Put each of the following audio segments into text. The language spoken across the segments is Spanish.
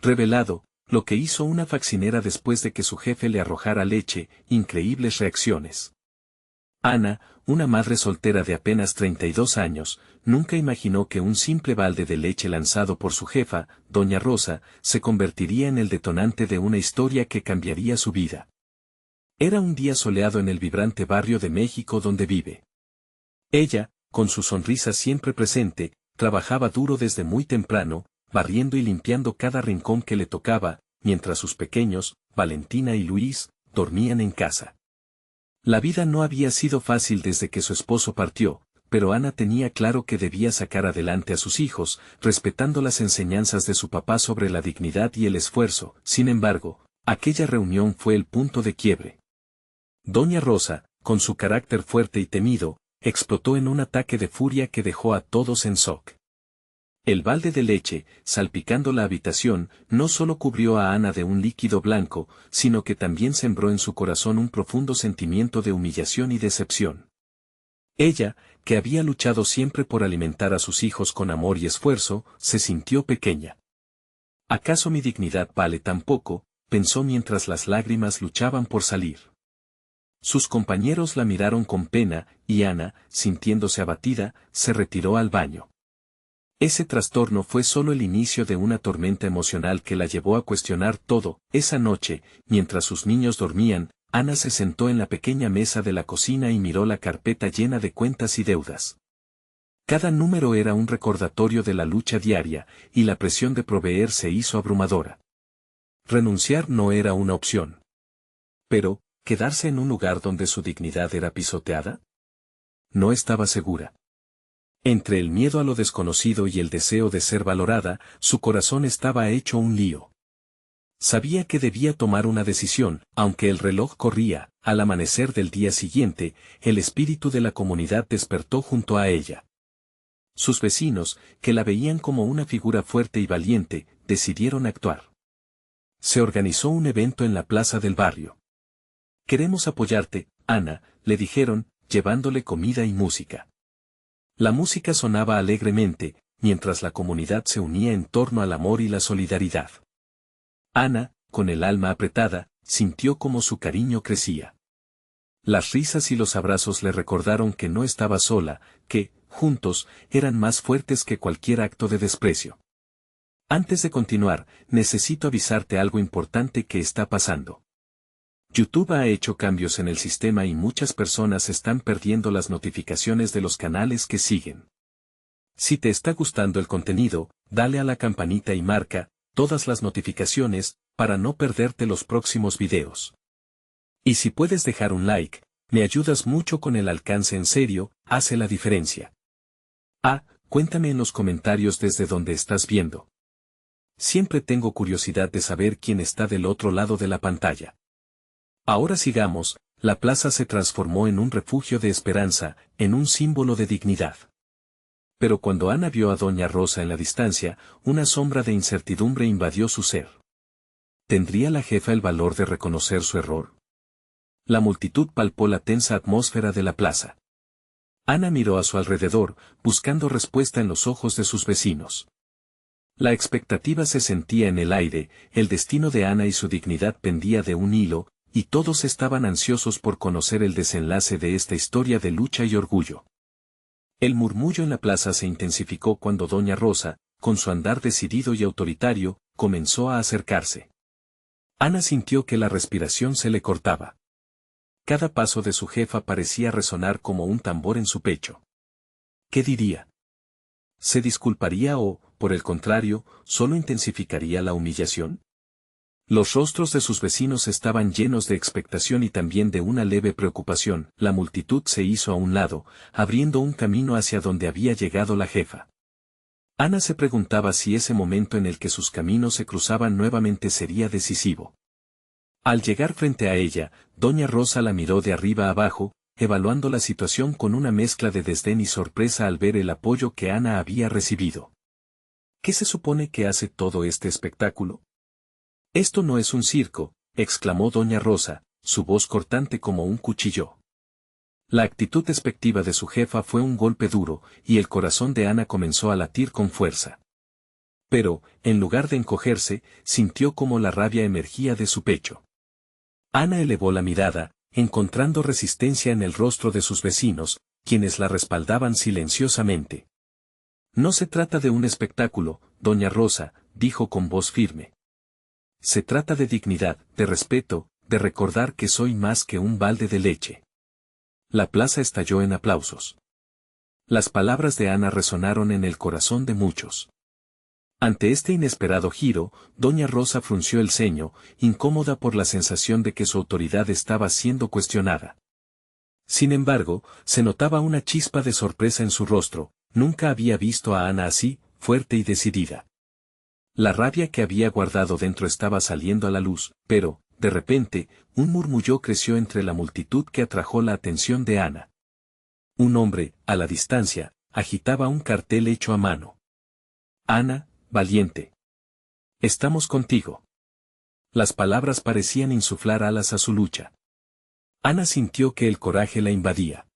revelado, lo que hizo una faccinera después de que su jefe le arrojara leche, increíbles reacciones. Ana, una madre soltera de apenas 32 años, nunca imaginó que un simple balde de leche lanzado por su jefa, doña Rosa, se convertiría en el detonante de una historia que cambiaría su vida. Era un día soleado en el vibrante barrio de México donde vive. Ella, con su sonrisa siempre presente, trabajaba duro desde muy temprano, barriendo y limpiando cada rincón que le tocaba, mientras sus pequeños, Valentina y Luis, dormían en casa. La vida no había sido fácil desde que su esposo partió, pero Ana tenía claro que debía sacar adelante a sus hijos, respetando las enseñanzas de su papá sobre la dignidad y el esfuerzo. Sin embargo, aquella reunión fue el punto de quiebre. Doña Rosa, con su carácter fuerte y temido, explotó en un ataque de furia que dejó a todos en shock. El balde de leche, salpicando la habitación, no solo cubrió a Ana de un líquido blanco, sino que también sembró en su corazón un profundo sentimiento de humillación y decepción. Ella, que había luchado siempre por alimentar a sus hijos con amor y esfuerzo, se sintió pequeña. ¿Acaso mi dignidad vale tan poco?, pensó mientras las lágrimas luchaban por salir. Sus compañeros la miraron con pena, y Ana, sintiéndose abatida, se retiró al baño. Ese trastorno fue solo el inicio de una tormenta emocional que la llevó a cuestionar todo. Esa noche, mientras sus niños dormían, Ana se sentó en la pequeña mesa de la cocina y miró la carpeta llena de cuentas y deudas. Cada número era un recordatorio de la lucha diaria, y la presión de proveer se hizo abrumadora. Renunciar no era una opción. Pero, ¿quedarse en un lugar donde su dignidad era pisoteada? No estaba segura. Entre el miedo a lo desconocido y el deseo de ser valorada, su corazón estaba hecho un lío. Sabía que debía tomar una decisión, aunque el reloj corría. Al amanecer del día siguiente, el espíritu de la comunidad despertó junto a ella. Sus vecinos, que la veían como una figura fuerte y valiente, decidieron actuar. Se organizó un evento en la plaza del barrio. «Queremos apoyarte, Ana», le dijeron, llevándole comida y música. La música sonaba alegremente, mientras la comunidad se unía en torno al amor y la solidaridad. Ana, con el alma apretada, sintió como su cariño crecía. Las risas y los abrazos le recordaron que no estaba sola, que, juntos, eran más fuertes que cualquier acto de desprecio. Antes de continuar, necesito avisarte algo importante que está pasando. YouTube ha hecho cambios en el sistema y muchas personas están perdiendo las notificaciones de los canales que siguen. Si te está gustando el contenido, dale a la campanita y marca todas las notificaciones para no perderte los próximos videos. Y si puedes dejar un like, me ayudas mucho con el alcance. En serio, hace la diferencia. Cuéntame en los comentarios desde donde estás viendo. Siempre tengo curiosidad de saber quién está del otro lado de la pantalla. Ahora sigamos. La plaza se transformó en un refugio de esperanza, en un símbolo de dignidad. Pero cuando Ana vio a doña Rosa en la distancia, una sombra de incertidumbre invadió su ser. ¿Tendría la jefa el valor de reconocer su error? La multitud palpó la tensa atmósfera de la plaza. Ana miró a su alrededor, buscando respuesta en los ojos de sus vecinos. La expectativa se sentía en el aire, el destino de Ana y su dignidad pendía de un hilo, y todos estaban ansiosos por conocer el desenlace de esta historia de lucha y orgullo. El murmullo en la plaza se intensificó cuando doña Rosa, con su andar decidido y autoritario, comenzó a acercarse. Ana sintió que la respiración se le cortaba. Cada paso de su jefa parecía resonar como un tambor en su pecho. ¿Qué diría? ¿Se disculparía o, por el contrario, solo intensificaría la humillación? Los rostros de sus vecinos estaban llenos de expectación y también de una leve preocupación. La multitud se hizo a un lado, abriendo un camino hacia donde había llegado la jefa. Ana se preguntaba si ese momento en el que sus caminos se cruzaban nuevamente sería decisivo. Al llegar frente a ella, doña Rosa la miró de arriba abajo, evaluando la situación con una mezcla de desdén y sorpresa al ver el apoyo que Ana había recibido. ¿Qué se supone que hace todo este espectáculo? «Esto no es un circo», exclamó doña Rosa, su voz cortante como un cuchillo. La actitud despectiva de su jefa fue un golpe duro, y el corazón de Ana comenzó a latir con fuerza. Pero, en lugar de encogerse, sintió como la rabia emergía de su pecho. Ana elevó la mirada, encontrando resistencia en el rostro de sus vecinos, quienes la respaldaban silenciosamente. No se trata de un espectáculo, doña Rosa, dijo con voz firme. Se trata de dignidad, de respeto, de recordar que soy más que un balde de leche. La plaza estalló en aplausos. Las palabras de Ana resonaron en el corazón de muchos. Ante este inesperado giro, doña Rosa frunció el ceño, incómoda por la sensación de que su autoridad estaba siendo cuestionada. Sin embargo, se notaba una chispa de sorpresa en su rostro, nunca había visto a Ana así, fuerte y decidida. La rabia que había guardado dentro estaba saliendo a la luz, pero, de repente, un murmullo creció entre la multitud que atrajo la atención de Ana. Un hombre, a la distancia, agitaba un cartel hecho a mano. Ana, valiente. Estamos contigo. Las palabras parecían insuflar alas a su lucha. Ana sintió que el coraje la invadía.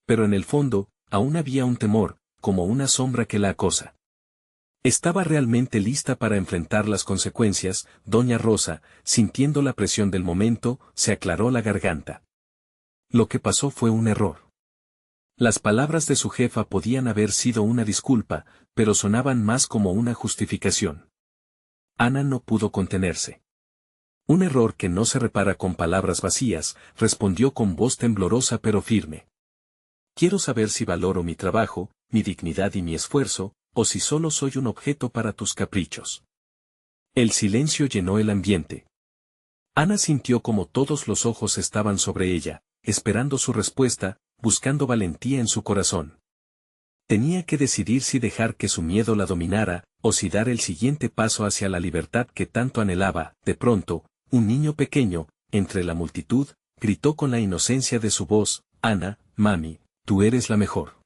Pero en el fondo, aún había un temor, como una sombra que la acosa. ¿Estaba realmente lista para enfrentar las consecuencias? Doña Rosa, sintiendo la presión del momento, se aclaró la garganta. Lo que pasó fue un error. Las palabras de su jefa podían haber sido una disculpa, pero sonaban más como una justificación. Ana no pudo contenerse. Un error que no se repara con palabras vacías, respondió con voz temblorosa pero firme. Quiero saber si valoro mi trabajo, mi dignidad y mi esfuerzo, o si solo soy un objeto para tus caprichos. El silencio llenó el ambiente. Ana sintió como todos los ojos estaban sobre ella, esperando su respuesta, buscando valentía en su corazón. Tenía que decidir si dejar que su miedo la dominara, o si dar el siguiente paso hacia la libertad que tanto anhelaba. De pronto, un niño pequeño, entre la multitud, gritó con la inocencia de su voz, Ana, mami, tú eres la mejor.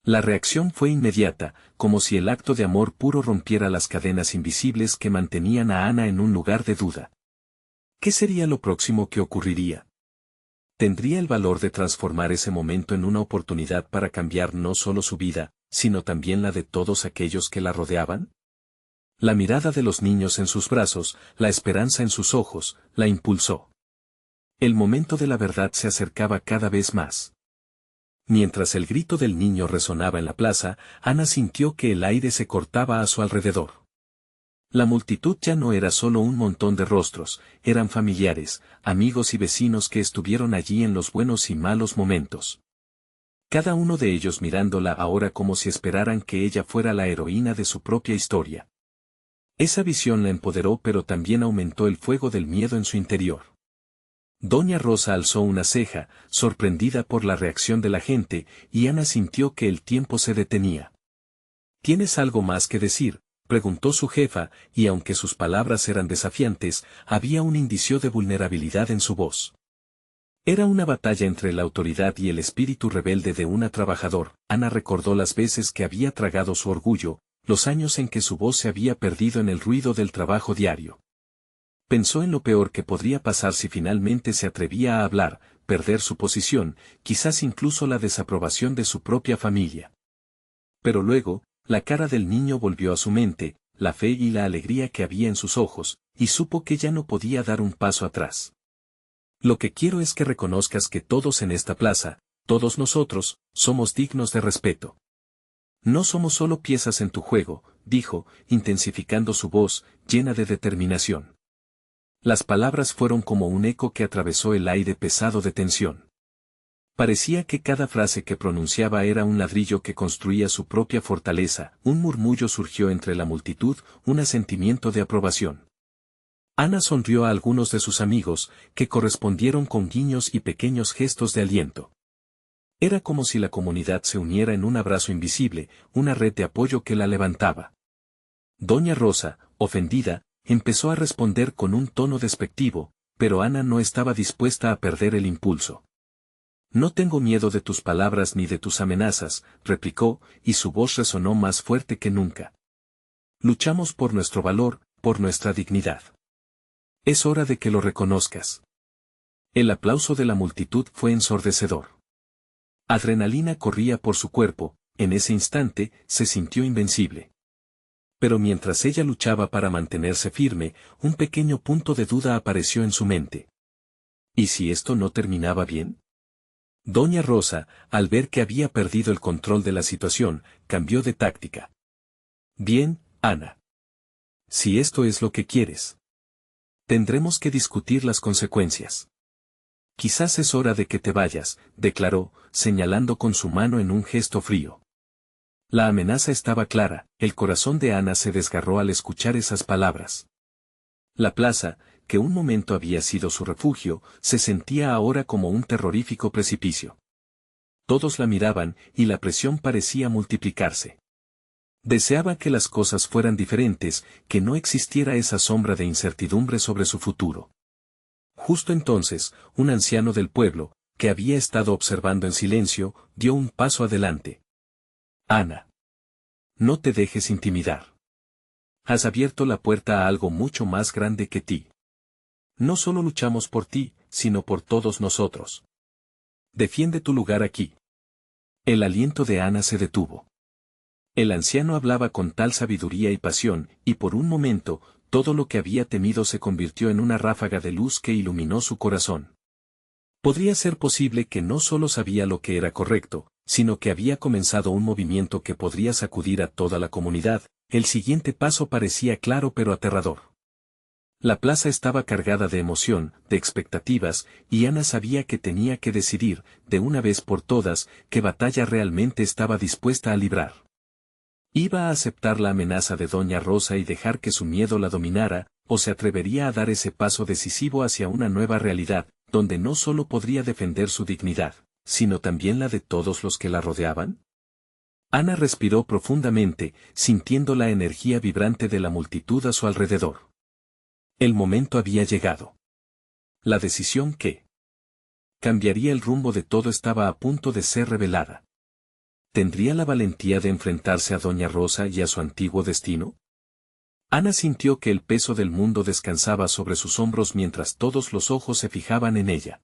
La reacción fue inmediata, como si el acto de amor puro rompiera las cadenas invisibles que mantenían a Ana en un lugar de duda. ¿Qué sería lo próximo que ocurriría? ¿Tendría el valor de transformar ese momento en una oportunidad para cambiar no solo su vida, sino también la de todos aquellos que la rodeaban? La mirada de los niños en sus brazos, la esperanza en sus ojos, la impulsó. El momento de la verdad se acercaba cada vez más. Mientras el grito del niño resonaba en la plaza, Ana sintió que el aire se cortaba a su alrededor. La multitud ya no era solo un montón de rostros, eran familiares, amigos y vecinos que estuvieron allí en los buenos y malos momentos. Cada uno de ellos mirándola ahora como si esperaran que ella fuera la heroína de su propia historia. Esa visión la empoderó pero también aumentó el fuego del miedo en su interior. Doña Rosa alzó una ceja, sorprendida por la reacción de la gente, y Ana sintió que el tiempo se detenía. ¿Tienes algo más que decir?, preguntó su jefa, y aunque sus palabras eran desafiantes, había un indicio de vulnerabilidad en su voz. Era una batalla entre la autoridad y el espíritu rebelde de una trabajador. Ana recordó las veces que había tragado su orgullo, los años en que su voz se había perdido en el ruido del trabajo diario. Pensó en lo peor que podría pasar si finalmente se atrevía a hablar, perder su posición, quizás incluso la desaprobación de su propia familia. Pero luego, la cara del niño volvió a su mente, la fe y la alegría que había en sus ojos, y supo que ya no podía dar un paso atrás. Lo que quiero es que reconozcas que todos en esta plaza, todos nosotros, somos dignos de respeto. No somos solo piezas en tu juego, dijo, intensificando su voz, llena de determinación. Las palabras fueron como un eco que atravesó el aire pesado de tensión. Parecía que cada frase que pronunciaba era un ladrillo que construía su propia fortaleza. Un murmullo surgió entre la multitud, un asentimiento de aprobación. Ana sonrió a algunos de sus amigos, que correspondieron con guiños y pequeños gestos de aliento. Era como si la comunidad se uniera en un abrazo invisible, una red de apoyo que la levantaba. Doña Rosa, ofendida, empezó a responder con un tono despectivo, pero Ana no estaba dispuesta a perder el impulso. No tengo miedo de tus palabras ni de tus amenazas, replicó, y su voz resonó más fuerte que nunca. Luchamos por nuestro valor, por nuestra dignidad. Es hora de que lo reconozcas. El aplauso de la multitud fue ensordecedor. Adrenalina corría por su cuerpo, en ese instante, se sintió invencible. Pero mientras ella luchaba para mantenerse firme, un pequeño punto de duda apareció en su mente. ¿Y si esto no terminaba bien? Doña Rosa, al ver que había perdido el control de la situación, cambió de táctica. Bien, Ana. Si esto es lo que quieres, tendremos que discutir las consecuencias. Quizás es hora de que te vayas, declaró, señalando con su mano en un gesto frío. La amenaza estaba clara, el corazón de Ana se desgarró al escuchar esas palabras. La plaza, que un momento había sido su refugio, se sentía ahora como un terrorífico precipicio. Todos la miraban, y la presión parecía multiplicarse. Deseaba que las cosas fueran diferentes, que no existiera esa sombra de incertidumbre sobre su futuro. Justo entonces, un anciano del pueblo, que había estado observando en silencio, dio un paso adelante. Ana. No te dejes intimidar. Has abierto la puerta a algo mucho más grande que ti. No solo luchamos por ti, sino por todos nosotros. Defiende tu lugar aquí. El aliento de Ana se detuvo. El anciano hablaba con tal sabiduría y pasión, y por un momento, todo lo que había temido se convirtió en una ráfaga de luz que iluminó su corazón. Podría ser posible que no solo sabía lo que era correcto, sino que había comenzado un movimiento que podría sacudir a toda la comunidad. El siguiente paso parecía claro pero aterrador. La plaza estaba cargada de emoción, de expectativas, y Ana sabía que tenía que decidir, de una vez por todas, qué batalla realmente estaba dispuesta a librar. ¿Iba a aceptar la amenaza de Doña Rosa y dejar que su miedo la dominara, o se atrevería a dar ese paso decisivo hacia una nueva realidad, donde no solo podría defender su dignidad, sino también la de todos los que la rodeaban? Ana respiró profundamente, sintiendo la energía vibrante de la multitud a su alrededor. El momento había llegado. La decisión que cambiaría el rumbo de todo estaba a punto de ser revelada. ¿Tendría la valentía de enfrentarse a Doña Rosa y a su antiguo destino? Ana sintió que el peso del mundo descansaba sobre sus hombros mientras todos los ojos se fijaban en ella.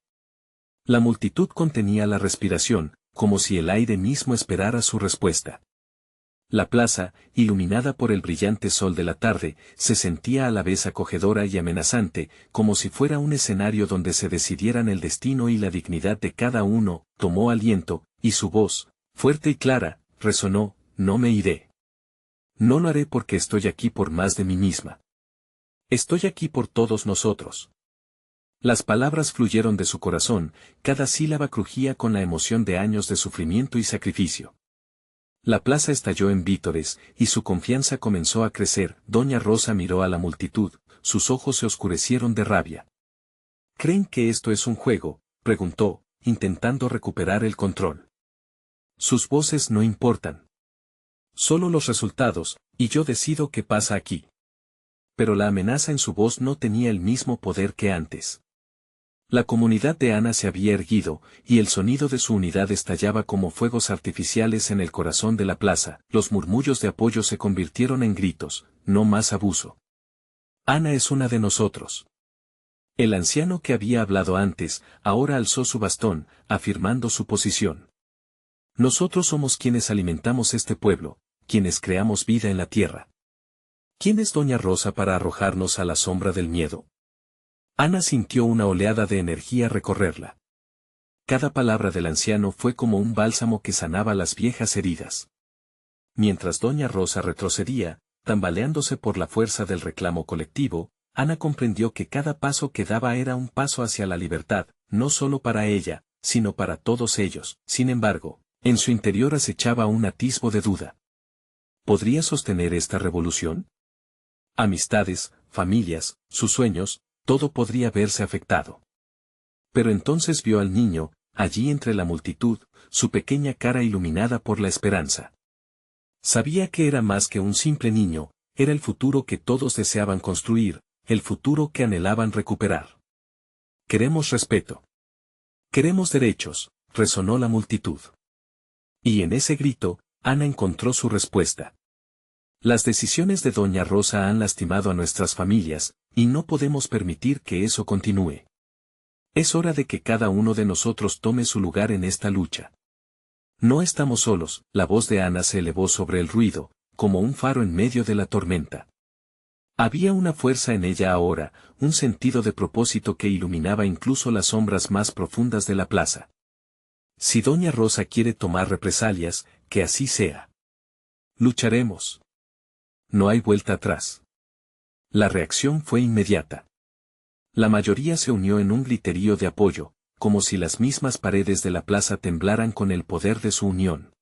La multitud contenía la respiración, como si el aire mismo esperara su respuesta. La plaza, iluminada por el brillante sol de la tarde, se sentía a la vez acogedora y amenazante, como si fuera un escenario donde se decidieran el destino y la dignidad de cada uno. Tomó aliento, y su voz, fuerte y clara, resonó: no me iré. No lo haré porque estoy aquí por más de mí misma. Estoy aquí por todos nosotros. Las palabras fluyeron de su corazón, cada sílaba crujía con la emoción de años de sufrimiento y sacrificio. La plaza estalló en vítores, y su confianza comenzó a crecer. Doña Rosa miró a la multitud, sus ojos se oscurecieron de rabia. ¿Creen que esto es un juego?, preguntó, intentando recuperar el control. Sus voces no importan. Solo los resultados, y yo decido qué pasa aquí. Pero la amenaza en su voz no tenía el mismo poder que antes. La comunidad de Ana se había erguido, y el sonido de su unidad estallaba como fuegos artificiales en el corazón de la plaza. Los murmullos de apoyo se convirtieron en gritos: no más abuso. Ana es una de nosotros. El anciano que había hablado antes, ahora alzó su bastón, afirmando su posición. Nosotros somos quienes alimentamos este pueblo, quienes creamos vida en la tierra. ¿Quién es Doña Rosa para arrojarnos a la sombra del miedo? Ana sintió una oleada de energía recorrerla. Cada palabra del anciano fue como un bálsamo que sanaba las viejas heridas. Mientras Doña Rosa retrocedía, tambaleándose por la fuerza del reclamo colectivo, Ana comprendió que cada paso que daba era un paso hacia la libertad, no solo para ella, sino para todos ellos. Sin embargo, en su interior acechaba un atisbo de duda. ¿Podría sostener esta revolución? Amistades, familias, sus sueños, todo podría verse afectado. Pero entonces vio al niño, allí entre la multitud, su pequeña cara iluminada por la esperanza. Sabía que era más que un simple niño, era el futuro que todos deseaban construir, el futuro que anhelaban recuperar. Queremos respeto. Queremos derechos, resonó la multitud. Y en ese grito, Ana encontró su respuesta. Las decisiones de Doña Rosa han lastimado a nuestras familias, y no podemos permitir que eso continúe. Es hora de que cada uno de nosotros tome su lugar en esta lucha. No estamos solos. La voz de Ana se elevó sobre el ruido, como un faro en medio de la tormenta. Había una fuerza en ella ahora, un sentido de propósito que iluminaba incluso las sombras más profundas de la plaza. Si doña Rosa quiere tomar represalias, que así sea. Lucharemos. No hay vuelta atrás. La reacción fue inmediata. La mayoría se unió en un griterío de apoyo, como si las mismas paredes de la plaza temblaran con el poder de su unión.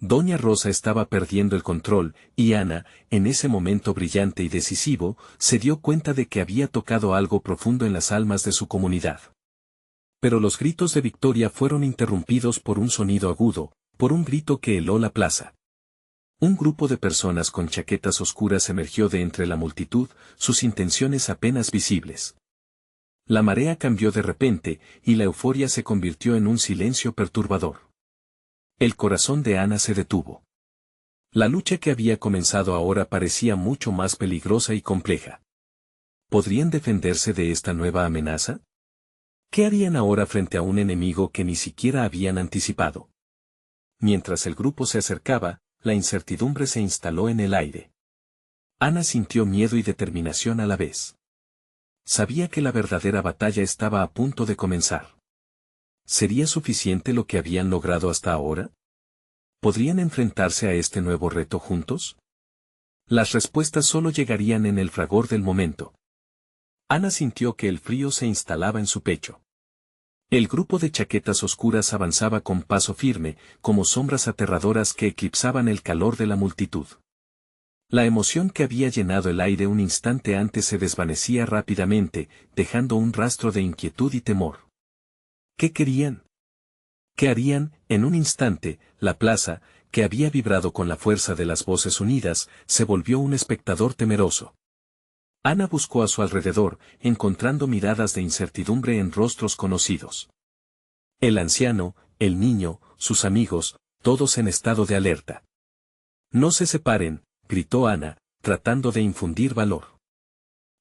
Doña Rosa estaba perdiendo el control, y Ana, en ese momento brillante y decisivo, se dio cuenta de que había tocado algo profundo en las almas de su comunidad. Pero los gritos de victoria fueron interrumpidos por un sonido agudo, por un grito que heló la plaza. Un grupo de personas con chaquetas oscuras emergió de entre la multitud, sus intenciones apenas visibles. La marea cambió de repente, y la euforia se convirtió en un silencio perturbador. El corazón de Ana se detuvo. La lucha que había comenzado ahora parecía mucho más peligrosa y compleja. ¿Podrían defenderse de esta nueva amenaza? ¿Qué harían ahora frente a un enemigo que ni siquiera habían anticipado? Mientras el grupo se acercaba, la incertidumbre se instaló en el aire. Ana sintió miedo y determinación a la vez. Sabía que la verdadera batalla estaba a punto de comenzar. ¿Sería suficiente lo que habían logrado hasta ahora? ¿Podrían enfrentarse a este nuevo reto juntos? Las respuestas solo llegarían en el fragor del momento. Ana sintió que el frío se instalaba en su pecho. El grupo de chaquetas oscuras avanzaba con paso firme, como sombras aterradoras que eclipsaban el calor de la multitud. La emoción que había llenado el aire un instante antes se desvanecía rápidamente, dejando un rastro de inquietud y temor. ¿Qué querían? ¿Qué harían? En un instante, la plaza, que había vibrado con la fuerza de las voces unidas, se volvió un espectador temeroso. Ana buscó a su alrededor, encontrando miradas de incertidumbre en rostros conocidos. El anciano, el niño, sus amigos, todos en estado de alerta. No se separen, gritó Ana, tratando de infundir valor.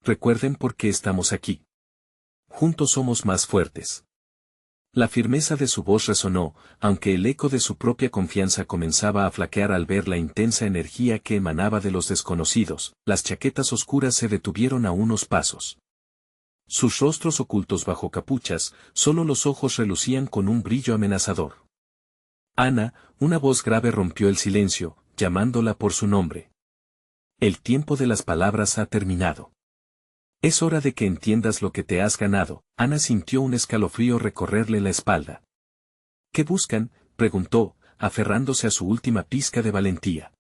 Recuerden por qué estamos aquí. Juntos somos más fuertes. La firmeza de su voz resonó, aunque el eco de su propia confianza comenzaba a flaquear al ver la intensa energía que emanaba de los desconocidos. Las chaquetas oscuras se detuvieron a unos pasos. Sus rostros ocultos bajo capuchas, solo los ojos relucían con un brillo amenazador. Ana, una voz grave rompió el silencio, llamándola por su nombre. El tiempo de las palabras ha terminado. Es hora de que entiendas lo que te has ganado. Ana sintió un escalofrío recorrerle la espalda. ¿Qué buscan?, preguntó, aferrándose a su última pizca de valentía.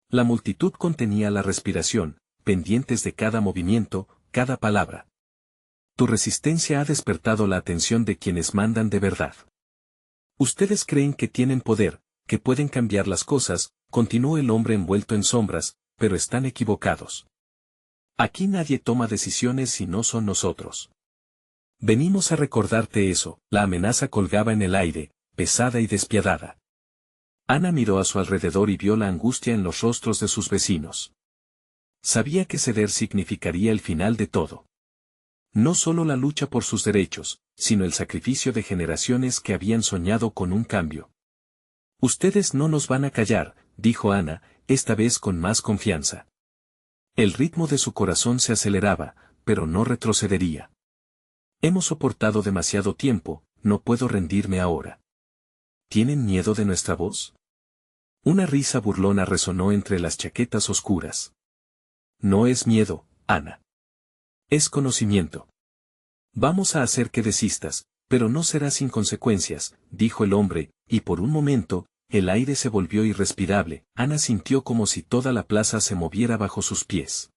La multitud contenía la respiración, pendientes de cada movimiento, cada palabra. Tu resistencia ha despertado la atención de quienes mandan de verdad. Ustedes creen que tienen poder, que pueden cambiar las cosas, continuó el hombre envuelto en sombras, pero están equivocados. Aquí nadie toma decisiones si no son nosotros. Venimos a recordarte eso. La amenaza colgaba en el aire, pesada y despiadada. Ana miró a su alrededor y vio la angustia en los rostros de sus vecinos. Sabía que ceder significaría el final de todo. No solo la lucha por sus derechos, sino el sacrificio de generaciones que habían soñado con un cambio. Ustedes no nos van a callar, dijo Ana, esta vez con más confianza. El ritmo de su corazón se aceleraba, pero no retrocedería. Hemos soportado demasiado tiempo, no puedo rendirme ahora. ¿Tienen miedo de nuestra voz? Una risa burlona resonó entre las chaquetas oscuras. No es miedo, Ana. Es conocimiento. Vamos a hacer que desistas, pero no será sin consecuencias, dijo el hombre, y por un momento, el aire se volvió irrespirable. Ana sintió como si toda la plaza se moviera bajo sus pies.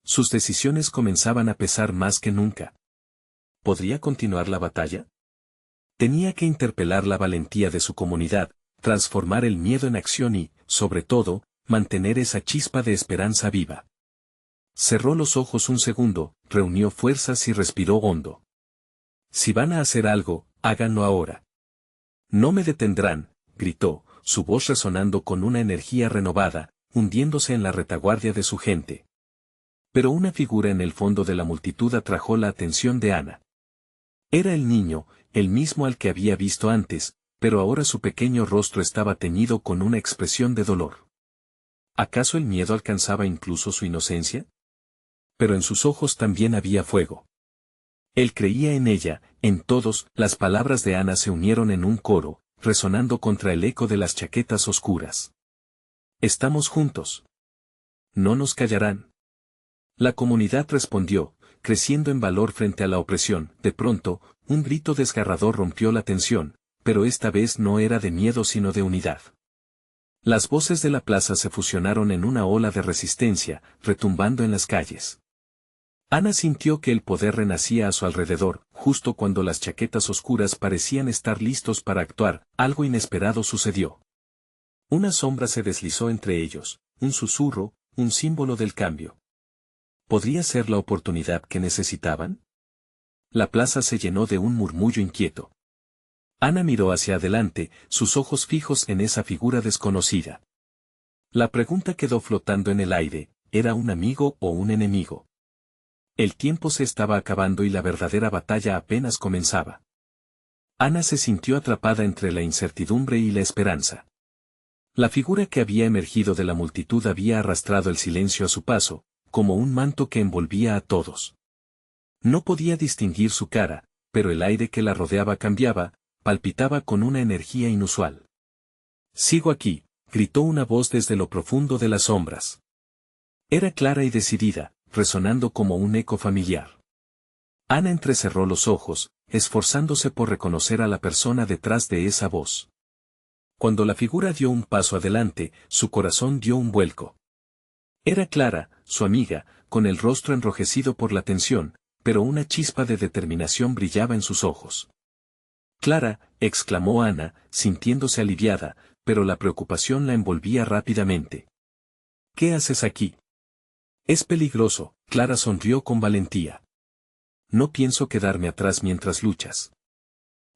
Sus decisiones comenzaban a pesar más que nunca. ¿Podría continuar la batalla? Tenía que interpelar la valentía de su comunidad, transformar el miedo en acción y, sobre todo, mantener esa chispa de esperanza viva. Cerró los ojos un segundo, reunió fuerzas y respiró hondo. Si van a hacer algo, háganlo ahora. No me detendrán, gritó, su voz resonando con una energía renovada, hundiéndose en la retaguardia de su gente. Pero una figura en el fondo de la multitud atrajo la atención de Ana. Era el niño, el mismo al que había visto antes, pero ahora su pequeño rostro estaba teñido con una expresión de dolor. ¿Acaso el miedo alcanzaba incluso su inocencia? Pero en sus ojos también había fuego. Él creía en ella, en todos. Las palabras de Ana se unieron en un coro, resonando contra el eco de las chaquetas oscuras. Estamos juntos. No nos callarán. La comunidad respondió, creciendo en valor frente a la opresión. De pronto, un grito desgarrador rompió la tensión, pero esta vez no era de miedo sino de unidad. Las voces de la plaza se fusionaron en una ola de resistencia, retumbando en las calles. Ana sintió que el poder renacía a su alrededor. Justo cuando las chaquetas oscuras parecían estar listos para actuar, algo inesperado sucedió. Una sombra se deslizó entre ellos, un susurro, un símbolo del cambio. ¿Podría ser la oportunidad que necesitaban? La plaza se llenó de un murmullo inquieto. Ana miró hacia adelante, sus ojos fijos en esa figura desconocida. La pregunta quedó flotando en el aire, ¿era un amigo o un enemigo? El tiempo se estaba acabando y la verdadera batalla apenas comenzaba. Ana se sintió atrapada entre la incertidumbre y la esperanza. La figura que había emergido de la multitud había arrastrado el silencio a su paso, como un manto que envolvía a todos. No podía distinguir su cara, pero el aire que la rodeaba cambiaba, palpitaba con una energía inusual. «Sigo aquí», gritó una voz desde lo profundo de las sombras. Era clara y decidida, resonando como un eco familiar. Ana entrecerró los ojos, esforzándose por reconocer a la persona detrás de esa voz. Cuando la figura dio un paso adelante, su corazón dio un vuelco. Era Clara, su amiga, con el rostro enrojecido por la tensión, pero una chispa de determinación brillaba en sus ojos. «Clara», exclamó Ana, sintiéndose aliviada, pero la preocupación la envolvía rápidamente. «¿Qué haces aquí?» «Es peligroso», Clara sonrió con valentía. «No pienso quedarme atrás mientras luchas».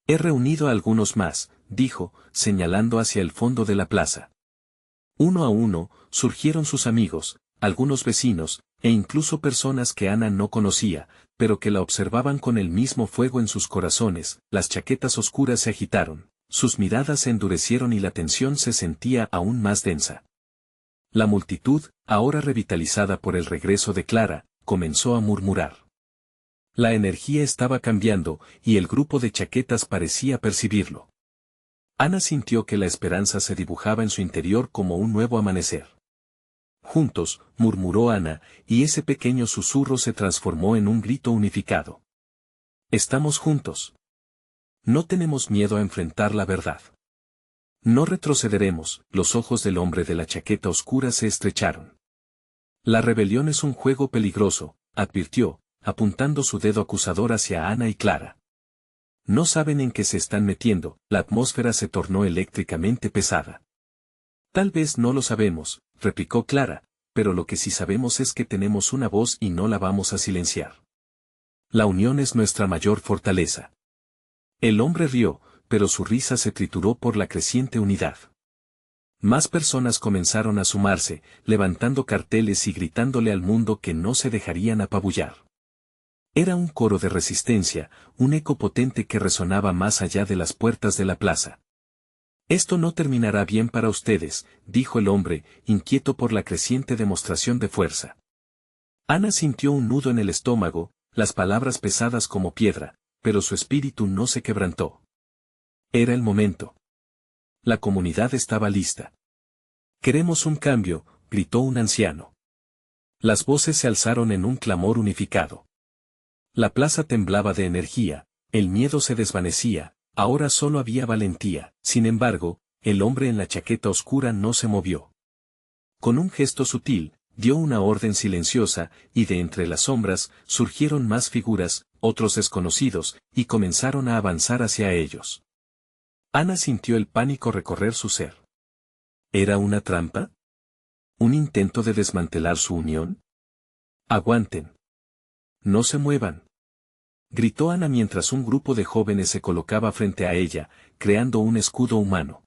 «He reunido a algunos más», dijo, señalando hacia el fondo de la plaza. Uno a uno, surgieron sus amigos, algunos vecinos, e incluso personas que Ana no conocía, pero que la observaban con el mismo fuego en sus corazones. Las chaquetas oscuras se agitaron, sus miradas se endurecieron y la tensión se sentía aún más densa. La multitud, ahora revitalizada por el regreso de Clara, comenzó a murmurar. La energía estaba cambiando, y el grupo de chaquetas parecía percibirlo. Ana sintió que la esperanza se dibujaba en su interior como un nuevo amanecer. «Juntos», murmuró Ana, y ese pequeño susurro se transformó en un grito unificado. «Estamos juntos. No tenemos miedo a enfrentar la verdad. No retrocederemos». Los ojos del hombre de la chaqueta oscura se estrecharon. «La rebelión es un juego peligroso», advirtió, apuntando su dedo acusador hacia Ana y Clara. «No saben en qué se están metiendo». La atmósfera se tornó eléctricamente pesada. «Tal vez no lo sabemos», replicó Clara, «pero lo que sí sabemos es que tenemos una voz y no la vamos a silenciar. La unión es nuestra mayor fortaleza». El hombre rió, pero su risa se trituró por la creciente unidad. Más personas comenzaron a sumarse, levantando carteles y gritándole al mundo que no se dejarían apabullar. Era un coro de resistencia, un eco potente que resonaba más allá de las puertas de la plaza. «Esto no terminará bien para ustedes», dijo el hombre, inquieto por la creciente demostración de fuerza. Ana sintió un nudo en el estómago, las palabras pesadas como piedra, pero su espíritu no se quebrantó. Era el momento. La comunidad estaba lista. «Queremos un cambio», gritó un anciano. Las voces se alzaron en un clamor unificado. La plaza temblaba de energía, el miedo se desvanecía. Ahora solo había valentía. Sin embargo, el hombre en la chaqueta oscura no se movió. Con un gesto sutil, dio una orden silenciosa, y de entre las sombras, surgieron más figuras, otros desconocidos, y comenzaron a avanzar hacia ellos. Ana sintió el pánico recorrer su ser. ¿Era una trampa? ¿Un intento de desmantelar su unión? «Aguanten. No se muevan», gritó Ana mientras un grupo de jóvenes se colocaba frente a ella, creando un escudo humano.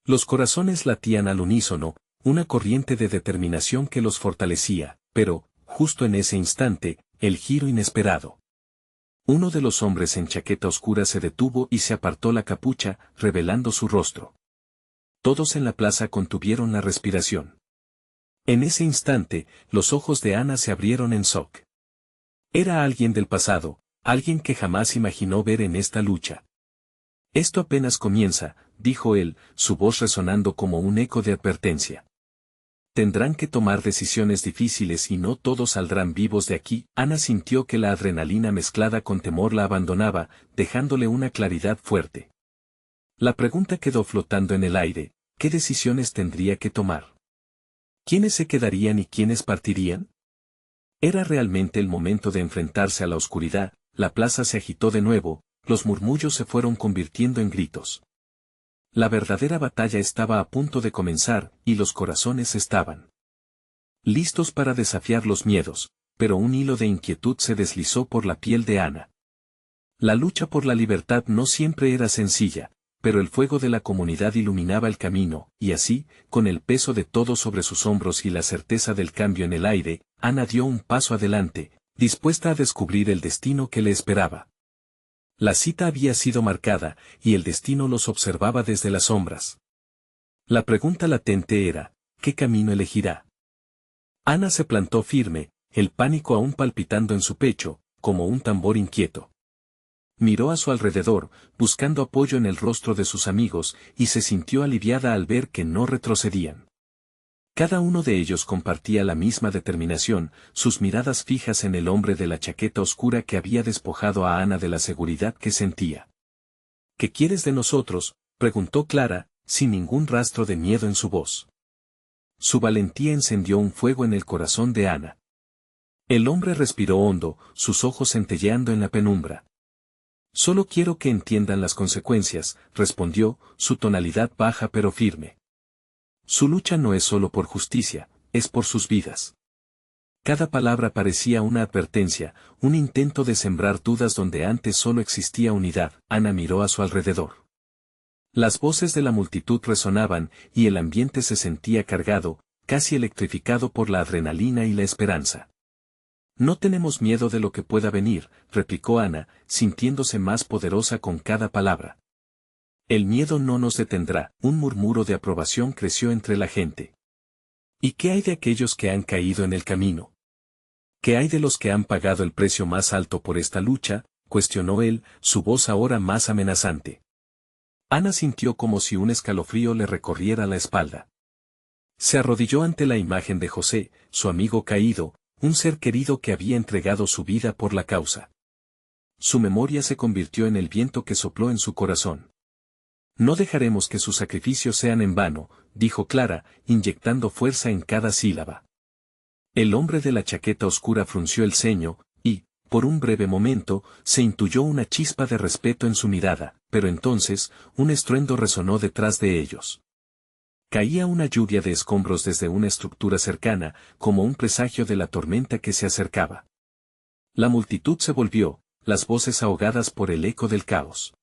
Los corazones latían al unísono, una corriente de determinación que los fortalecía, pero, justo en ese instante, el giro inesperado. Uno de los hombres en chaqueta oscura se detuvo y se apartó la capucha, revelando su rostro. Todos en la plaza contuvieron la respiración. En ese instante, los ojos de Ana se abrieron en shock. Era alguien del pasado, alguien que jamás imaginó ver en esta lucha. Esto apenas comienza, dijo él, su voz resonando como un eco de advertencia. Tendrán que tomar decisiones difíciles y no todos saldrán vivos de aquí. Ana sintió que la adrenalina mezclada con temor la abandonaba, dejándole una claridad fuerte. La pregunta quedó flotando en el aire, ¿qué decisiones tendría que tomar? ¿Quiénes se quedarían y quiénes partirían? Era realmente el momento de enfrentarse a la oscuridad. La plaza se agitó de nuevo, los murmullos se fueron convirtiendo en gritos. La verdadera batalla estaba a punto de comenzar, y los corazones estaban listos para desafiar los miedos, pero un hilo de inquietud se deslizó por la piel de Ana. La lucha por la libertad no siempre era sencilla, pero el fuego de la comunidad iluminaba el camino, y así, con el peso de todo sobre sus hombros y la certeza del cambio en el aire, Ana dio un paso adelante, dispuesta a descubrir el destino que le esperaba. La cita había sido marcada, y el destino los observaba desde las sombras. La pregunta latente era, ¿qué camino elegirá? Ana se plantó firme, el pánico aún palpitando en su pecho, como un tambor inquieto. Miró a su alrededor, buscando apoyo en el rostro de sus amigos, y se sintió aliviada al ver que no retrocedían. Cada uno de ellos compartía la misma determinación, sus miradas fijas en el hombre de la chaqueta oscura que había despojado a Ana de la seguridad que sentía. ¿Qué quieres de nosotros?, preguntó Clara, sin ningún rastro de miedo en su voz. Su valentía encendió un fuego en el corazón de Ana. El hombre respiró hondo, sus ojos centelleando en la penumbra. Solo quiero que entiendan las consecuencias, respondió, su tonalidad baja pero firme. Su lucha no es solo por justicia, es por sus vidas. Cada palabra parecía una advertencia, un intento de sembrar dudas donde antes solo existía unidad. Ana miró a su alrededor. Las voces de la multitud resonaban, y el ambiente se sentía cargado, casi electrificado por la adrenalina y la esperanza. No tenemos miedo de lo que pueda venir, replicó Ana, sintiéndose más poderosa con cada palabra. El miedo no nos detendrá. Un murmuro de aprobación creció entre la gente. ¿Y qué hay de aquellos que han caído en el camino? ¿Qué hay de los que han pagado el precio más alto por esta lucha?, cuestionó él, su voz ahora más amenazante. Ana sintió como si un escalofrío le recorriera la espalda. Se arrodilló ante la imagen de José, su amigo caído, un ser querido que había entregado su vida por la causa. Su memoria se convirtió en el viento que sopló en su corazón. No dejaremos que sus sacrificios sean en vano, dijo Clara, inyectando fuerza en cada sílaba. El hombre de la chaqueta oscura frunció el ceño, y, por un breve momento, se intuyó una chispa de respeto en su mirada, pero entonces, un estruendo resonó detrás de ellos. Caía una lluvia de escombros desde una estructura cercana, como un presagio de la tormenta que se acercaba. La multitud se volvió, las voces ahogadas por el eco del caos.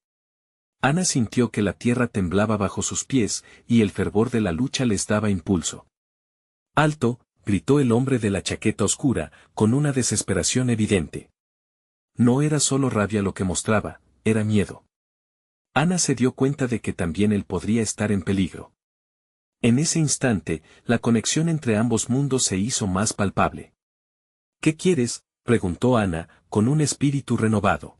Ana sintió que la tierra temblaba bajo sus pies, y el fervor de la lucha les daba impulso. ¡Alto!, gritó el hombre de la chaqueta oscura, con una desesperación evidente. No era solo rabia lo que mostraba, era miedo. Ana se dio cuenta de que también él podría estar en peligro. En ese instante, la conexión entre ambos mundos se hizo más palpable. ¿Qué quieres?, preguntó Ana, con un espíritu renovado.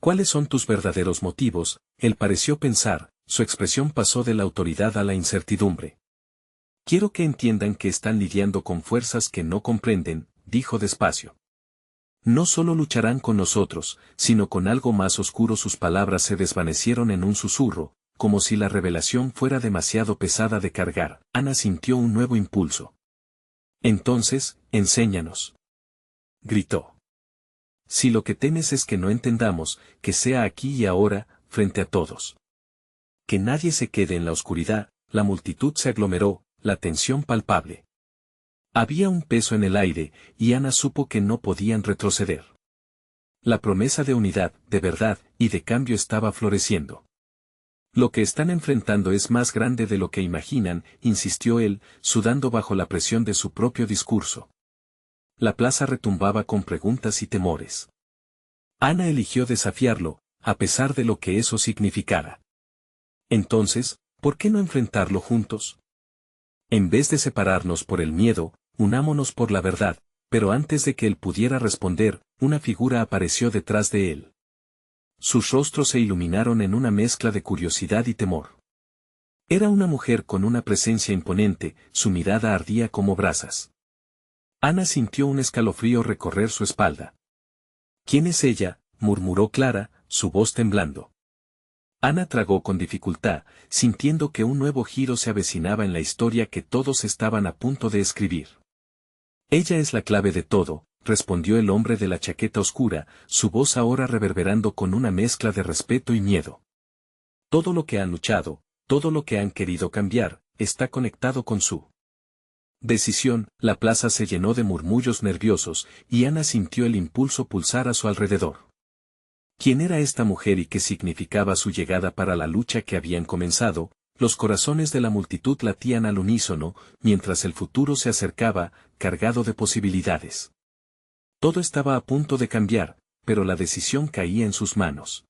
¿Cuáles son tus verdaderos motivos?, él pareció pensar, su expresión pasó de la autoridad a la incertidumbre. Quiero que entiendan que están lidiando con fuerzas que no comprenden, dijo despacio. No solo lucharán con nosotros, sino con algo más oscuro. Sus palabras se desvanecieron en un susurro, como si la revelación fuera demasiado pesada de cargar. Ana sintió un nuevo impulso. Entonces, enséñanos, gritó. Si lo que temes es que no entendamos, que sea aquí y ahora, frente a todos. Que nadie se quede en la oscuridad. La multitud se aglomeró, la tensión palpable. Había un peso en el aire, y Ana supo que no podían retroceder. La promesa de unidad, de verdad, y de cambio estaba floreciendo. Lo que están enfrentando es más grande de lo que imaginan, insistió él, sudando bajo la presión de su propio discurso. La plaza retumbaba con preguntas y temores. Ana eligió desafiarlo, a pesar de lo que eso significara. Entonces, ¿por qué no enfrentarlo juntos? En vez de separarnos por el miedo, unámonos por la verdad. Pero antes de que él pudiera responder, una figura apareció detrás de él. Sus rostros se iluminaron en una mezcla de curiosidad y temor. Era una mujer con una presencia imponente, su mirada ardía como brasas. Ana sintió un escalofrío recorrer su espalda. ¿Quién es ella?, murmuró Clara, su voz temblando. Ana tragó con dificultad, sintiendo que un nuevo giro se avecinaba en la historia que todos estaban a punto de escribir. Ella es la clave de todo, respondió el hombre de la chaqueta oscura, su voz ahora reverberando con una mezcla de respeto y miedo. Todo lo que han luchado, todo lo que han querido cambiar, está conectado con su decisión. La plaza se llenó de murmullos nerviosos, y Ana sintió el impulso pulsar a su alrededor. ¿Quién era esta mujer y qué significaba su llegada para la lucha que habían comenzado? Los corazones de la multitud latían al unísono, mientras el futuro se acercaba, cargado de posibilidades. Todo estaba a punto de cambiar, pero la decisión caía en sus manos.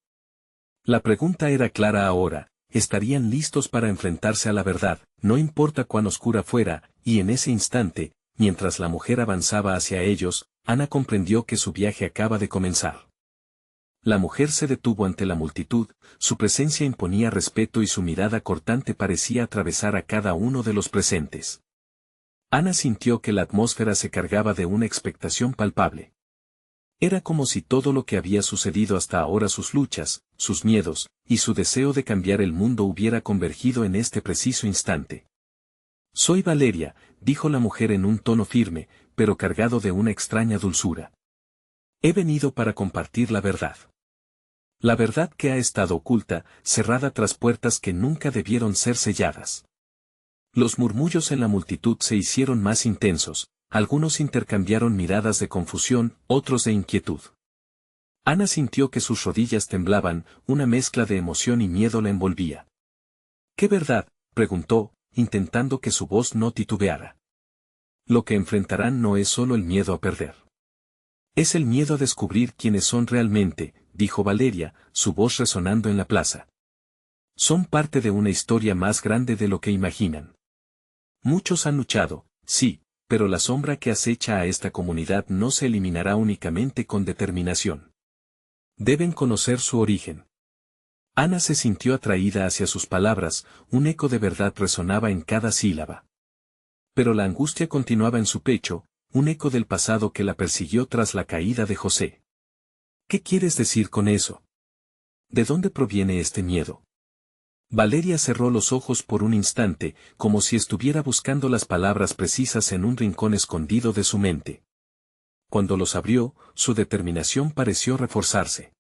La pregunta era clara ahora: ¿estarían listos para enfrentarse a la verdad, no importa cuán oscura fuera? Y en ese instante, mientras la mujer avanzaba hacia ellos, Ana comprendió que su viaje acaba de comenzar. La mujer se detuvo ante la multitud, su presencia imponía respeto y su mirada cortante parecía atravesar a cada uno de los presentes. Ana sintió que la atmósfera se cargaba de una expectación palpable. Era como si todo lo que había sucedido hasta ahora, sus luchas, sus miedos, y su deseo de cambiar el mundo hubiera convergido en este preciso instante. «Soy Valeria», dijo la mujer en un tono firme, pero cargado de una extraña dulzura. «He venido para compartir la verdad. La verdad que ha estado oculta, cerrada tras puertas que nunca debieron ser selladas». Los murmullos en la multitud se hicieron más intensos, algunos intercambiaron miradas de confusión, otros de inquietud. Ana sintió que sus rodillas temblaban, una mezcla de emoción y miedo la envolvía. «¿Qué verdad?», preguntó, intentando que su voz no titubeara. «Lo que enfrentarán no es solo el miedo a perder. Es el miedo a descubrir quiénes son realmente», dijo Valeria, su voz resonando en la plaza. «Son parte de una historia más grande de lo que imaginan. Muchos han luchado, sí, pero la sombra que acecha a esta comunidad no se eliminará únicamente con determinación. Deben conocer su origen». Ana se sintió atraída hacia sus palabras, un eco de verdad resonaba en cada sílaba. Pero la angustia continuaba en su pecho, un eco del pasado que la persiguió tras la caída de José. «¿Qué quieres decir con eso? ¿De dónde proviene este miedo?». Valeria cerró los ojos por un instante, como si estuviera buscando las palabras precisas en un rincón escondido de su mente. Cuando los abrió, su determinación pareció reforzarse.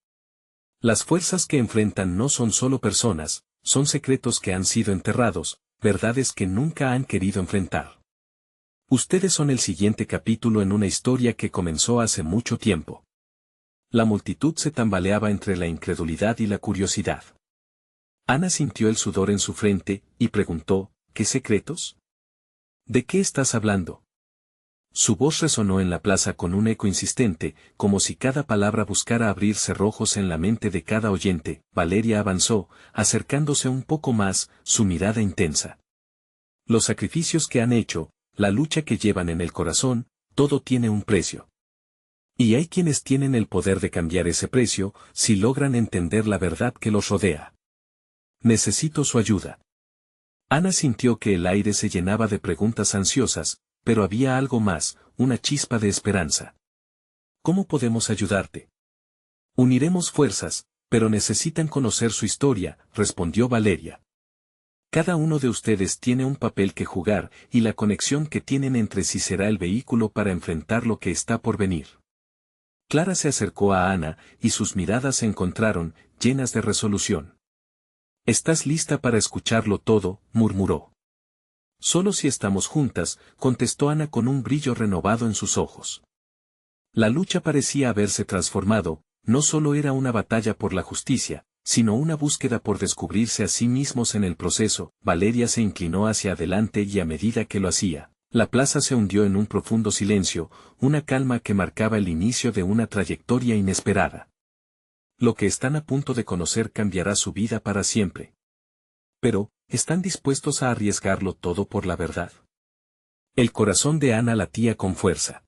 Las fuerzas que enfrentan no son solo personas, son secretos que han sido enterrados, verdades que nunca han querido enfrentar. Ustedes son el siguiente capítulo en una historia que comenzó hace mucho tiempo. La multitud se tambaleaba entre la incredulidad y la curiosidad. Ana sintió el sudor en su frente, y preguntó: «¿Qué secretos? ¿De qué estás hablando?». Su voz resonó en la plaza con un eco insistente, como si cada palabra buscara abrir cerrojos en la mente de cada oyente. Valeria avanzó, acercándose un poco más, su mirada intensa. «Los sacrificios que han hecho, la lucha que llevan en el corazón, todo tiene un precio. Y hay quienes tienen el poder de cambiar ese precio, si logran entender la verdad que los rodea. Necesito su ayuda». Ana sintió que el aire se llenaba de preguntas ansiosas, pero había algo más, una chispa de esperanza. «¿Cómo podemos ayudarte?». «Uniremos fuerzas, pero necesitan conocer su historia», respondió Valeria. «Cada uno de ustedes tiene un papel que jugar, y la conexión que tienen entre sí será el vehículo para enfrentar lo que está por venir». Clara se acercó a Ana, y sus miradas se encontraron, llenas de resolución. «¿Estás lista para escucharlo todo?», murmuró. «Solo si estamos juntas», contestó Ana con un brillo renovado en sus ojos. La lucha parecía haberse transformado, no solo era una batalla por la justicia, sino una búsqueda por descubrirse a sí mismos en el proceso. Valeria se inclinó hacia adelante y a medida que lo hacía, la plaza se hundió en un profundo silencio, una calma que marcaba el inicio de una trayectoria inesperada. Lo que están a punto de conocer cambiará su vida para siempre. Pero, ¿están dispuestos a arriesgarlo todo por la verdad? El corazón de Ana latía con fuerza.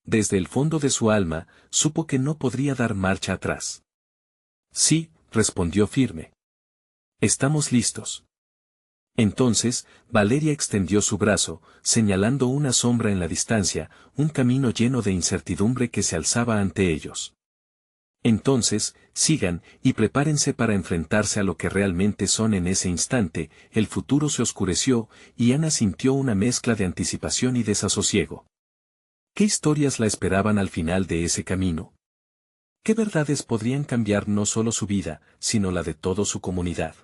Desde el fondo de su alma, supo que no podría dar marcha atrás. Sí, respondió firme. Estamos listos. Entonces, Valeria extendió su brazo, señalando una sombra en la distancia, un camino lleno de incertidumbre que se alzaba ante ellos. Entonces, sigan, y prepárense para enfrentarse a lo que realmente son en ese instante. El futuro se oscureció, y Ana sintió una mezcla de anticipación y desasosiego. ¿Qué historias la esperaban al final de ese camino? ¿Qué verdades podrían cambiar no solo su vida, sino la de toda su comunidad?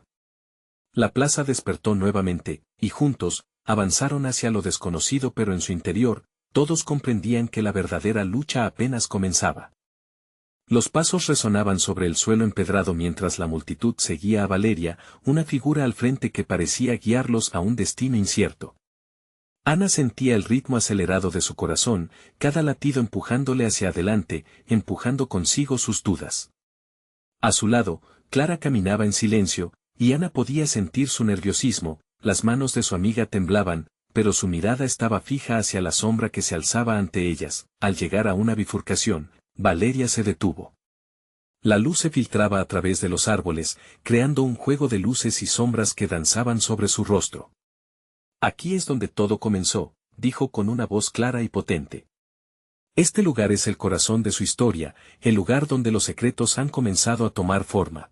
La plaza despertó nuevamente, y juntos, avanzaron hacia lo desconocido, pero en su interior, todos comprendían que la verdadera lucha apenas comenzaba. Los pasos resonaban sobre el suelo empedrado mientras la multitud seguía a Valeria, una figura al frente que parecía guiarlos a un destino incierto. Ana sentía el ritmo acelerado de su corazón, cada latido empujándole hacia adelante, empujando consigo sus dudas. A su lado, Clara caminaba en silencio, y Ana podía sentir su nerviosismo, las manos de su amiga temblaban, pero su mirada estaba fija hacia la sombra que se alzaba ante ellas. Al llegar a una bifurcación, Valeria se detuvo. La luz se filtraba a través de los árboles, creando un juego de luces y sombras que danzaban sobre su rostro. Aquí es donde todo comenzó, dijo con una voz clara y potente. Este lugar es el corazón de su historia, el lugar donde los secretos han comenzado a tomar forma.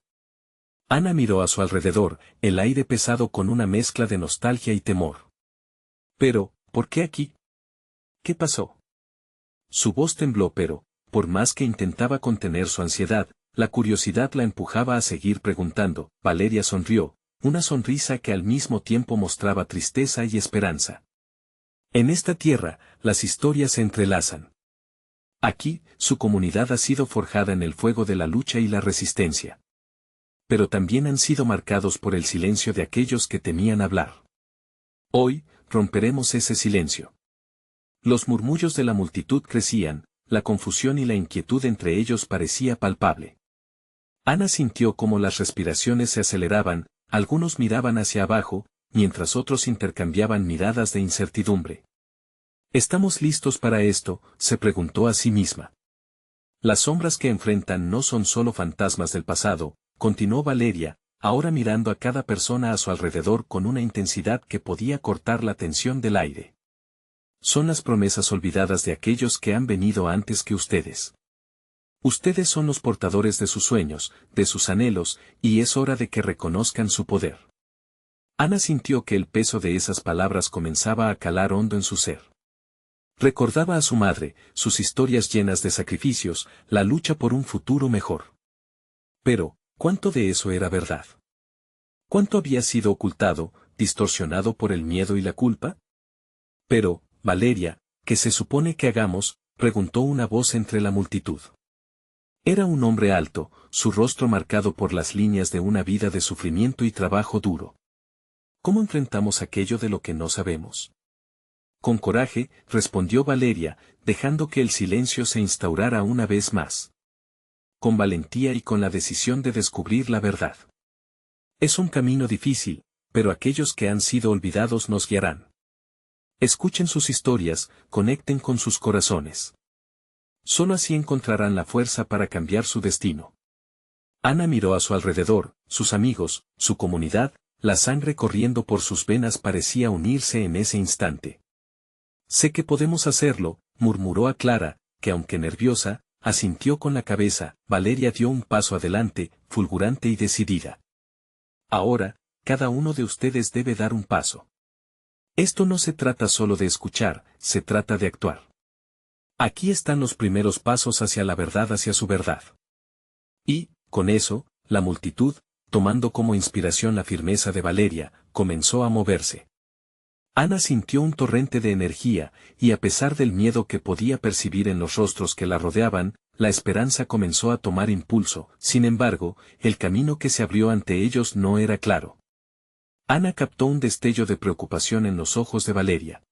Ana miró a su alrededor, el aire pesado con una mezcla de nostalgia y temor. Pero, ¿por qué aquí? ¿Qué pasó? Su voz tembló, pero, por más que intentaba contener su ansiedad, la curiosidad la empujaba a seguir preguntando. Valeria sonrió, una sonrisa que al mismo tiempo mostraba tristeza y esperanza. En esta tierra, las historias se entrelazan. Aquí, su comunidad ha sido forjada en el fuego de la lucha y la resistencia. Pero también han sido marcados por el silencio de aquellos que temían hablar. Hoy, romperemos ese silencio. Los murmullos de la multitud crecían, la confusión y la inquietud entre ellos parecía palpable. Ana sintió cómo las respiraciones se aceleraban, algunos miraban hacia abajo, mientras otros intercambiaban miradas de incertidumbre. ¿Estamos listos para esto?, se preguntó a sí misma. Las sombras que enfrentan no son solo fantasmas del pasado, continuó Valeria, ahora mirando a cada persona a su alrededor con una intensidad que podía cortar la tensión del aire. Son las promesas olvidadas de aquellos que han venido antes que ustedes. Ustedes son los portadores de sus sueños, de sus anhelos, y es hora de que reconozcan su poder. Ana sintió que el peso de esas palabras comenzaba a calar hondo en su ser. Recordaba a su madre, sus historias llenas de sacrificios, la lucha por un futuro mejor. Pero, ¿cuánto de eso era verdad? ¿Cuánto había sido ocultado, distorsionado por el miedo y la culpa? Pero, Valeria, ¿qué se supone que hagamos?, preguntó una voz entre la multitud. Era un hombre alto, su rostro marcado por las líneas de una vida de sufrimiento y trabajo duro. ¿Cómo enfrentamos aquello de lo que no sabemos? Con coraje, respondió Valeria, dejando que el silencio se instaurara una vez más. Con valentía y con la decisión de descubrir la verdad. Es un camino difícil, pero aquellos que han sido olvidados nos guiarán. Escuchen sus historias, conecten con sus corazones. Solo así encontrarán la fuerza para cambiar su destino. Ana miró a su alrededor, sus amigos, su comunidad, la sangre corriendo por sus venas parecía unirse en ese instante. Sé que podemos hacerlo, murmuró a Clara, que aunque nerviosa, asintió con la cabeza. Valeria dio un paso adelante, fulgurante y decidida. Ahora, cada uno de ustedes debe dar un paso. Esto no se trata solo de escuchar, se trata de actuar. Aquí están los primeros pasos hacia la verdad, hacia su verdad. Y, con eso, la multitud, tomando como inspiración la firmeza de Valeria, comenzó a moverse. Ana sintió un torrente de energía, y a pesar del miedo que podía percibir en los rostros que la rodeaban, la esperanza comenzó a tomar impulso. Sin embargo, el camino que se abrió ante ellos no era claro. Ana captó un destello de preocupación en los ojos de Valeria.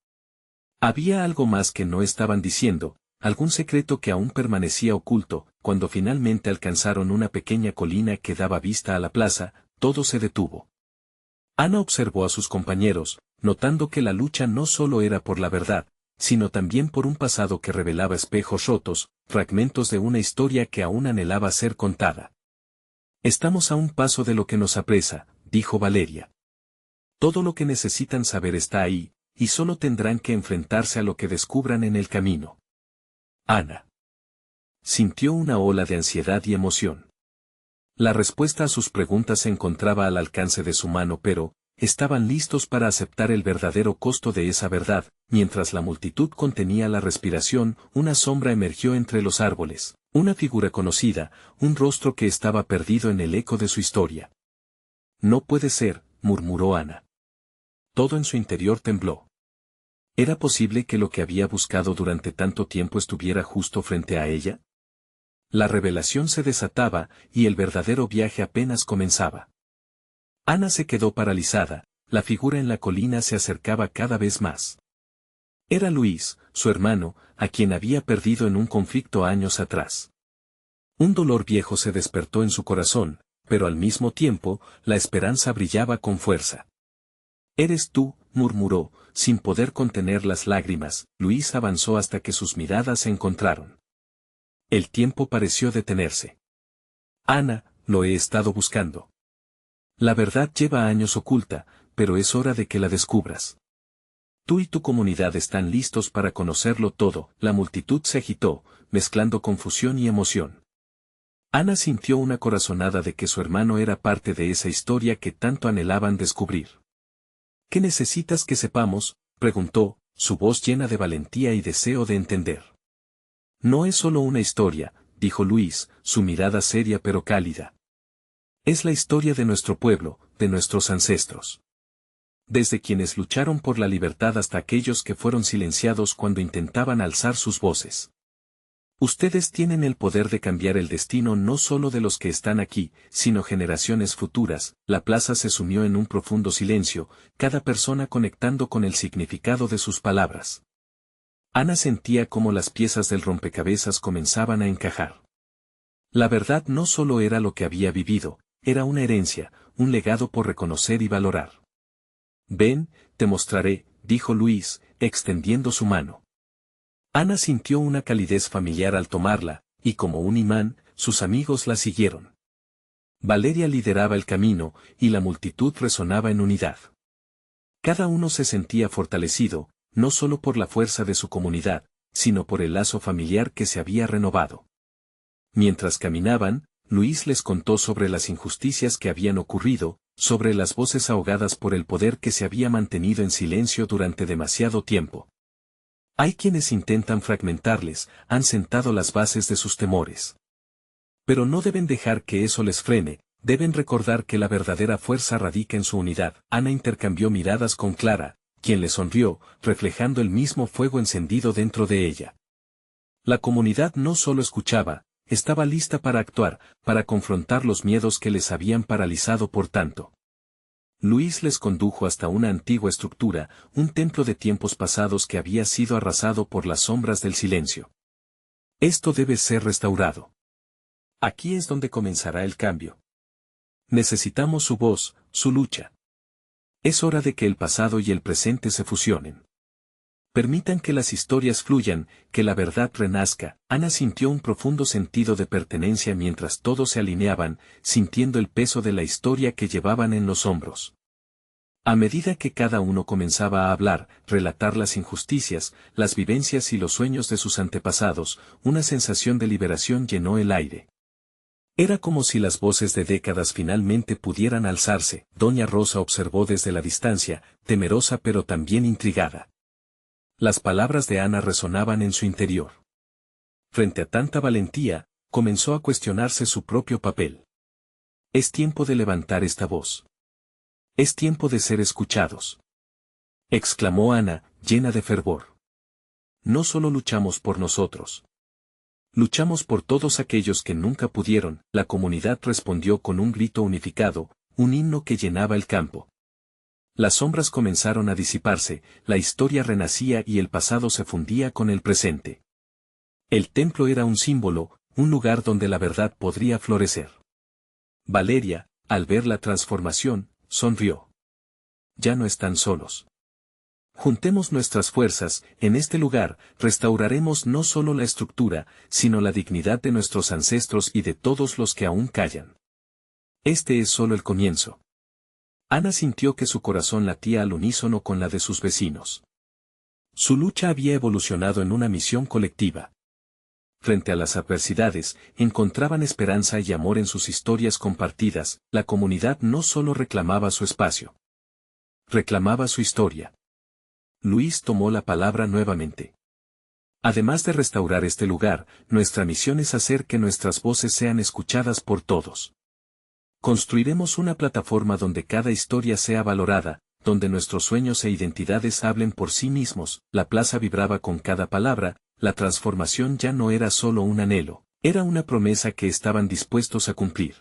Había algo más que no estaban diciendo, algún secreto que aún permanecía oculto. Cuando finalmente alcanzaron una pequeña colina que daba vista a la plaza, todo se detuvo. Ana observó a sus compañeros, notando que la lucha no solo era por la verdad, sino también por un pasado que revelaba espejos rotos, fragmentos de una historia que aún anhelaba ser contada. Estamos a un paso de lo que nos apresa, dijo Valeria. Todo lo que necesitan saber está ahí, y solo tendrán que enfrentarse a lo que descubran en el camino. Ana sintió una ola de ansiedad y emoción. La respuesta a sus preguntas se encontraba al alcance de su mano, pero estaban listos para aceptar el verdadero costo de esa verdad. Mientras la multitud contenía la respiración, una sombra emergió entre los árboles, una figura conocida, un rostro que estaba perdido en el eco de su historia. No puede ser, murmuró Ana. Todo en su interior tembló. ¿Era posible que lo que había buscado durante tanto tiempo estuviera justo frente a ella? La revelación se desataba, y el verdadero viaje apenas comenzaba. Ana se quedó paralizada, la figura en la colina se acercaba cada vez más. Era Luis, su hermano, a quien había perdido en un conflicto años atrás. Un dolor viejo se despertó en su corazón, pero al mismo tiempo, la esperanza brillaba con fuerza. «Eres tú», murmuró, sin poder contener las lágrimas. Luis avanzó hasta que sus miradas se encontraron. El tiempo pareció detenerse. «Ana, lo he estado buscando. La verdad lleva años oculta, pero es hora de que la descubras. Tú y tu comunidad están listos para conocerlo todo». La multitud se agitó, mezclando confusión y emoción. Ana sintió una corazonada de que su hermano era parte de esa historia que tanto anhelaban descubrir. «¿Qué necesitas que sepamos?», preguntó, su voz llena de valentía y deseo de entender. «No es solo una historia», dijo Luis, su mirada seria pero cálida. «Es la historia de nuestro pueblo, de nuestros ancestros. Desde quienes lucharon por la libertad hasta aquellos que fueron silenciados cuando intentaban alzar sus voces. Ustedes tienen el poder de cambiar el destino no solo de los que están aquí, sino generaciones futuras». La plaza se sumió en un profundo silencio, cada persona conectando con el significado de sus palabras. Ana sentía cómo las piezas del rompecabezas comenzaban a encajar. La verdad no solo era lo que había vivido, era una herencia, un legado por reconocer y valorar. «Ven, te mostraré», dijo Luis, extendiendo su mano. Ana sintió una calidez familiar al tomarla, y como un imán, sus amigos la siguieron. Valeria lideraba el camino, y la multitud resonaba en unidad. Cada uno se sentía fortalecido, no solo por la fuerza de su comunidad, sino por el lazo familiar que se había renovado. Mientras caminaban, Luis les contó sobre las injusticias que habían ocurrido, sobre las voces ahogadas por el poder que se había mantenido en silencio durante demasiado tiempo. Hay quienes intentan fragmentarles, han sentado las bases de sus temores. Pero no deben dejar que eso les frene, deben recordar que la verdadera fuerza radica en su unidad. Ana intercambió miradas con Clara, quien le sonrió, reflejando el mismo fuego encendido dentro de ella. La comunidad no solo escuchaba, estaba lista para actuar, para confrontar los miedos que les habían paralizado por tanto. Luis les condujo hasta una antigua estructura, un templo de tiempos pasados que había sido arrasado por las sombras del silencio. «Esto debe ser restaurado. Aquí es donde comenzará el cambio. Necesitamos su voz, su lucha. Es hora de que el pasado y el presente se fusionen. Permitan que las historias fluyan, que la verdad renazca». Ana sintió un profundo sentido de pertenencia mientras todos se alineaban, sintiendo el peso de la historia que llevaban en los hombros. A medida que cada uno comenzaba a hablar, relatar las injusticias, las vivencias y los sueños de sus antepasados, una sensación de liberación llenó el aire. Era como si las voces de décadas finalmente pudieran alzarse. Doña Rosa observó desde la distancia, temerosa pero también intrigada. Las palabras de Ana resonaban en su interior. Frente a tanta valentía, comenzó a cuestionarse su propio papel. «Es tiempo de levantar esta voz. Es tiempo de ser escuchados», exclamó Ana, llena de fervor. «No solo luchamos por nosotros. Luchamos por todos aquellos que nunca pudieron». La comunidad respondió con un grito unificado, un himno que llenaba el campo. Las sombras comenzaron a disiparse, la historia renacía y el pasado se fundía con el presente. El templo era un símbolo, un lugar donde la verdad podría florecer. Valeria, al ver la transformación, sonrió. «Ya no están solos. Juntemos nuestras fuerzas, en este lugar, restauraremos no solo la estructura, sino la dignidad de nuestros ancestros y de todos los que aún callan. Este es solo el comienzo. Ana sintió que su corazón latía al unísono con la de sus vecinos. Su lucha había evolucionado en una misión colectiva. Frente a las adversidades, encontraban esperanza y amor en sus historias compartidas, la comunidad no solo reclamaba su espacio. Reclamaba su historia. Luis tomó la palabra nuevamente. Además de restaurar este lugar, nuestra misión es hacer que nuestras voces sean escuchadas por todos. Construiremos una plataforma donde cada historia sea valorada, donde nuestros sueños e identidades hablen por sí mismos. La plaza vibraba con cada palabra, la transformación ya no era solo un anhelo, era una promesa que estaban dispuestos a cumplir.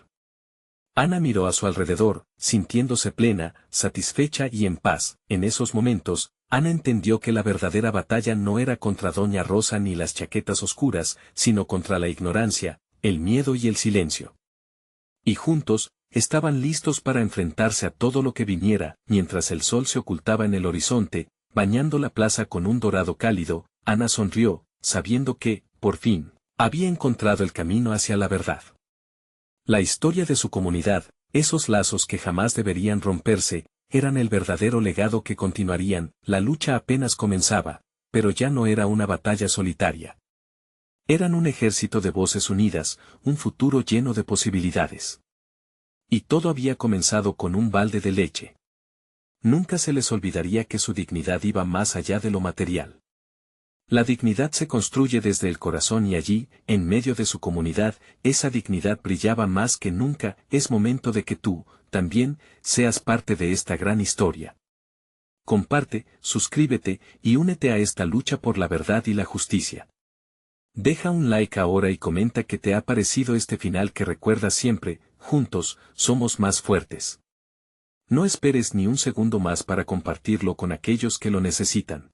Ana miró a su alrededor, sintiéndose plena, satisfecha y en paz. En esos momentos, Ana entendió que la verdadera batalla no era contra Doña Rosa ni las chaquetas oscuras, sino contra la ignorancia, el miedo y el silencio. Y juntos, estaban listos para enfrentarse a todo lo que viniera. Mientras el sol se ocultaba en el horizonte, bañando la plaza con un dorado cálido, Ana sonrió, sabiendo que, por fin, había encontrado el camino hacia la verdad. La historia de su comunidad, esos lazos que jamás deberían romperse, eran el verdadero legado que continuarían. La lucha apenas comenzaba, pero ya no era una batalla solitaria. Eran un ejército de voces unidas, un futuro lleno de posibilidades. Y todo había comenzado con un balde de leche. Nunca se les olvidaría que su dignidad iba más allá de lo material. La dignidad se construye desde el corazón y allí, en medio de su comunidad, esa dignidad brillaba más que nunca. Es momento de que tú, también, seas parte de esta gran historia. Comparte, suscríbete y únete a esta lucha por la verdad y la justicia. Deja un like ahora y comenta qué te ha parecido este final que recuerda siempre, juntos, somos más fuertes. No esperes ni un segundo más para compartirlo con aquellos que lo necesitan.